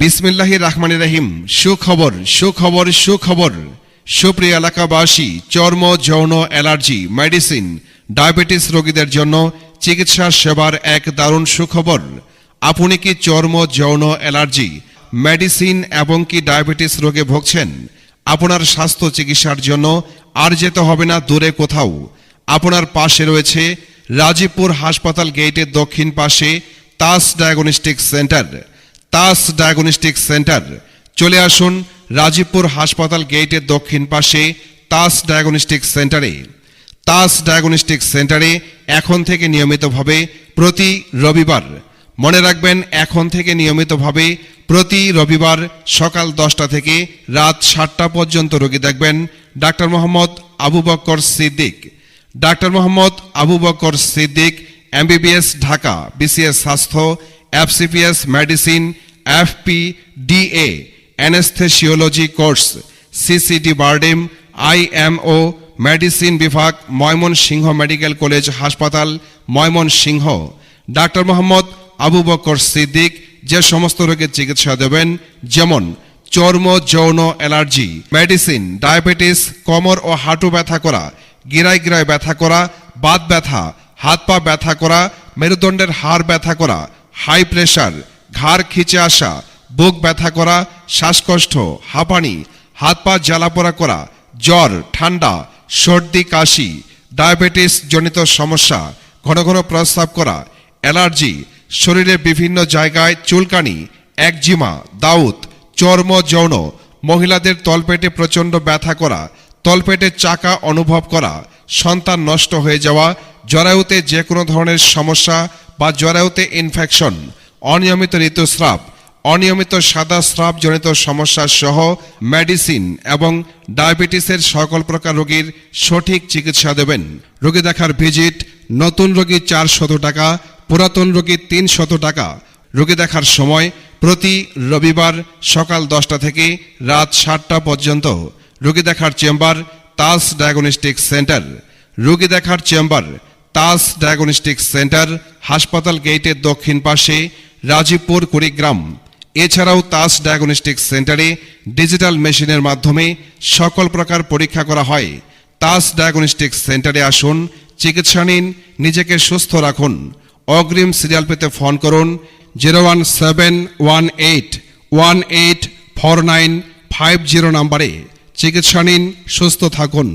বিসমিল্লাহির রহমানির রহিম। সুখবর সুখবর সুখবর। সুপ্রিয় এলাকাবাসী, চর্ম যৌন অ্যালার্জি মেডিসিন ডায়াবেটিস রোগীদের জন্য চিকিৎসা সেবার এক দারুণ সুখবর। আপনি কি চর্ম যৌন অ্যালার্জি মেডিসিন এবং কি ডায়াবেটিস রোগে ভুগছেন? আপনার স্বাস্থ্য চিকিৎসার জন্য আর যেতে হবে না দূরে কোথাও। আপনার পাশে রয়েছে রাজীবপুর হাসপাতাল গেটের দক্ষিণ পাশে তাস ডায়াগনস্টিক সেন্টার। তাস ডায়াগনস্টিক সেন্টার। চলে আসুন রাজীবপুর হাসপাতাল গেটের দক্ষিণ পাশে তাস ডায়াগনস্টিক সেন্টারে। তাস ডায়াগনস্টিক সেন্টারে এখন থেকে নিয়মিতভাবে প্রতি রবিবার, মনে রাখবেন, এখন থেকে নিয়মিতভাবে প্রতি রবিবার সকাল 10টা থেকে রাত 7টা পর্যন্ত রোগী দেখবেন doctor Mohammad Abu Bakar Siddique. Doctor Mohammad Abu Bakar Siddique MBBS Dhaka, BCS স্বাস্থ্য, FCPS medicine, FPDA anaesthesiology course, CCD BIRDEM, IMO medicine বিভাগ, ময়মনসিংহ মেডিকেল কলেজ হাসপাতাল, ময়মনসিংহ। ডাক্তার মোহাম্মদ আবু বকর সিদ্দিক যে সমস্ত রোগের চিকিৎসা দেবেন, যেমন চর্ম যৌন অ্যালার্জি মেডিসিন, ডায়াবেটিস, কোমর ও হাঁটু ব্যথা করা, গিরায় গিরায় ব্যথা করা, বাত ব্যথা, হাত পা ব্যথা করা, মেরুদণ্ডের হাড় ব্যথা করা, হাই প্রেশার, ঘাড় খিচে আসা, বুক ব্যথা করা, শ্বাসকষ্ট, হাঁপানি, হাত পা জ্বালাপোড়া করা, জ্বর, ঠান্ডা, সর্দি, কাশি, ডায়াবেটিস জনিত সমস্যা, ঘন ঘন প্রস্রাব করা, অ্যালার্জি, শরীরের বিভিন্ন জায়গায় চুলকানি, একজিমা, দাউত, চর্ম যৌন, মহিলাদের তলপেটে প্রচণ্ড ব্যথা করা, তলপেটে চাকা অনুভব করা, সন্তান নষ্ট হয়ে যাওয়া, জরায়ুতে যে কোনো ধরনের সমস্যা বা জরায়ুতে ইনফেকশন, অনিয়মিত ঋতুস্রাব, অনিয়মিত সাদা স্রাব জনিত সমস্যা সহ মেডিসিন এবং ডায়াবেটিসের সকল প্রকার রোগীর সঠিক চিকিৎসা দেবেন। রোগী দেখার ভিজিট নতুন রোগী 400 টাকা, পুরাতন রোগী 300 টাকা। রোগী দেখার সময় প্রতি রবিবার সকাল 10টা থেকে রাত 7টা পর্যন্ত। রোগী দেখার চেম্বার তাস ডায়াগনস্টিক সেন্টার। রোগী দেখার চেম্বার তাস ডায়াগনস্টিক সেন্টার, হাসপাতাল গেটের দক্ষিণ পাশে, রাজীবপুর, কুড়িগ্রাম। এছাড়াও তাস ডায়াগনস্টিক সেন্টারে ডিজিটাল মেশিনের মাধ্যমে সকল প্রকার পরীক্ষা করা হয়। তাস ডায়াগনস্টিক সেন্টারে আসুন, চিকিৎসা নিন, নিজেকে সুস্থ রাখুন। অগ্রিম সিরিয়াল পেতে ফোন করুন 01718184950 নম্বরে। চিকিৎসা নিন, সুস্থ থাকুন।